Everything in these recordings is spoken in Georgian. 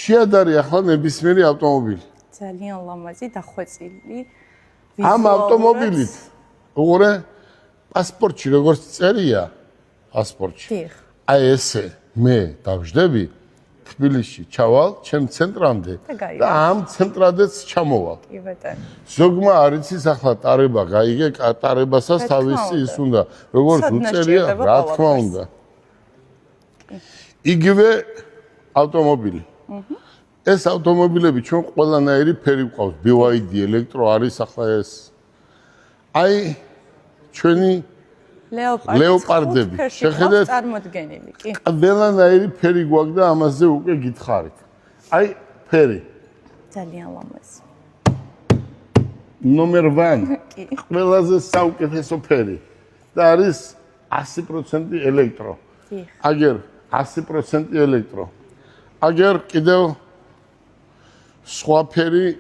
შეადარი ახლა ნებისმიერი ავტომობილი. ძალიან ლამაზი დახვეწილი. ამ ავტომობილით უყურე პასპორტში როგორც წერია პასპორტში. აი ესე მე დავждები თბილისში ჩავალ ჩემ ცენტრამდე და ამ ცენტრადაც ჩამოვალ. კი ბატონო. ზოგმა არ იცის ახლა ტარება გაიგე, ტარებასაც თავისი ის უნდა როგორც უწერია, რა თქმა უნდა. იგივე ავტომობილი. ეს ავტომობილები ჩვენ ყველანაირი ფერი გვყავს, BYD, ელექტრო არის ახლა ეს. აი ჩვენი ლეოპარდები. შეხედეთ წარმოდგენილი, კი. ყველანაირი ფერი გვაქვს და ამაზე უკვე გითხარით. აი ფერი. ძალიან ლამაზი. ნომერ 1. ყველაზე საუკეთესო ფერი და არის 100% ელექტრო. აგერ 100% ელექტრო. აგერ კიდევ სხვა ფერი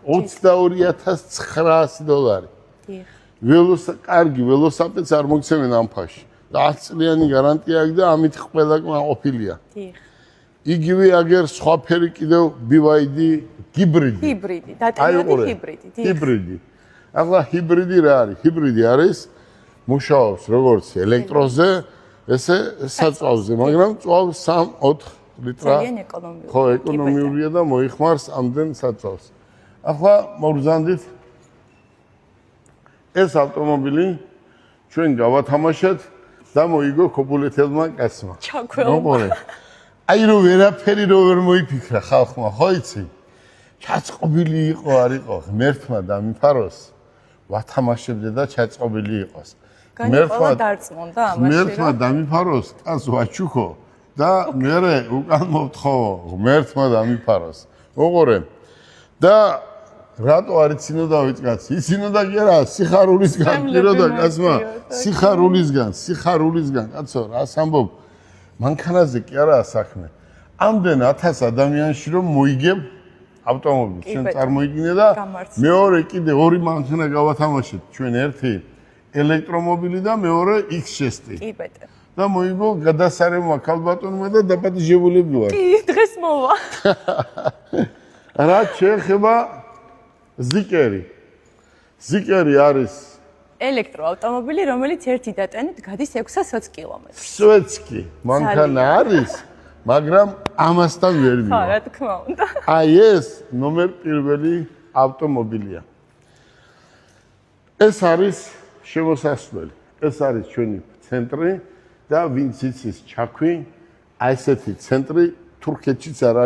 $22,900. კარგი ველოსიპედს არ მოგცემენ ამ ფაში. და 10 წლიანი გარანტია აქვს და ამით ყველა ყოფილია. იგივე აგერ სხვა ფერი კიდევ BYD ჰიბრიდი. ჰიბრიდი, დატანებული ჰიბრიდი. ჰიბრიდი. ახლა ჰიბრიდი რა არის? ჰიბრიდი არის მუშაობს როგორც ელექტროზე, ესე საწვავზე, მაგრამ წვავს 3-4 ლიტრა. ძალიან ეკონომიური. ხო, ეკონომიურია და მოიხმარს ამდენ საწვავს. ახლა მოგზანდით ეს ავტომობილი ჩვენ გავათამაშეთ და მოიგო ქობულეთელმა კაცმა. ჩაქვეობა. აი რო ვერაფერი რო ვერ მოიფიქრა ხალხმა, ხო იცი? ჩაწყობილი იყო, არ იყო, ღმერთმა დამიფაროს. ვათამაშებდე და ჩაწყობილი იყოს. ღმერთმა დარწმუნდა ამაში. ღმერთმა დამიფაროს, კაც ვაჩუქო და მერე უკან მოვთხოვო, ღმერთმა დამიფაროს. ოღორე და რატო არ იცინოდა ვიწყაც? იცინოდა კი არა, სიხარულისგან, პიროდა კაცმა, სიხარულისგან, კაცო, რას ამბობ? მანქანაზე კი არაა საქმე. ამდენ 1000 ადამიანში რომ მოიგებ ავტომობილს, ჩვენ წარმოიდგინე და მეორე კიდე ორი მანქანა გავათამაშეთ, ჩვენ ერთი ელექტრომობილი და მეორე X-Chest-ი. კი ბატონო. და მოიგო გადასარევმა ქალბატონმა და დაპატიჟებულები ვარ. კი, დღეს მოვა. რა შეეხება ზიკერი. ზიკერი არის ელექტროავტომობილი, რომელიც ერთი დატანით გადის 620 კილომეტრს. სვეცკი მანქანა არის, მაგრამ ამასთან ვერ მივა. ხო, რა თქმა უნდა. აი ეს ნომერ პირველი ავტომობილია. ეს არის შემოსასვლელი. ეს არის ჩვენი ცენტრი და ვინც იცის ჩაქვი, აი ესეთი ცენტრი თურქეთშიც არ არის.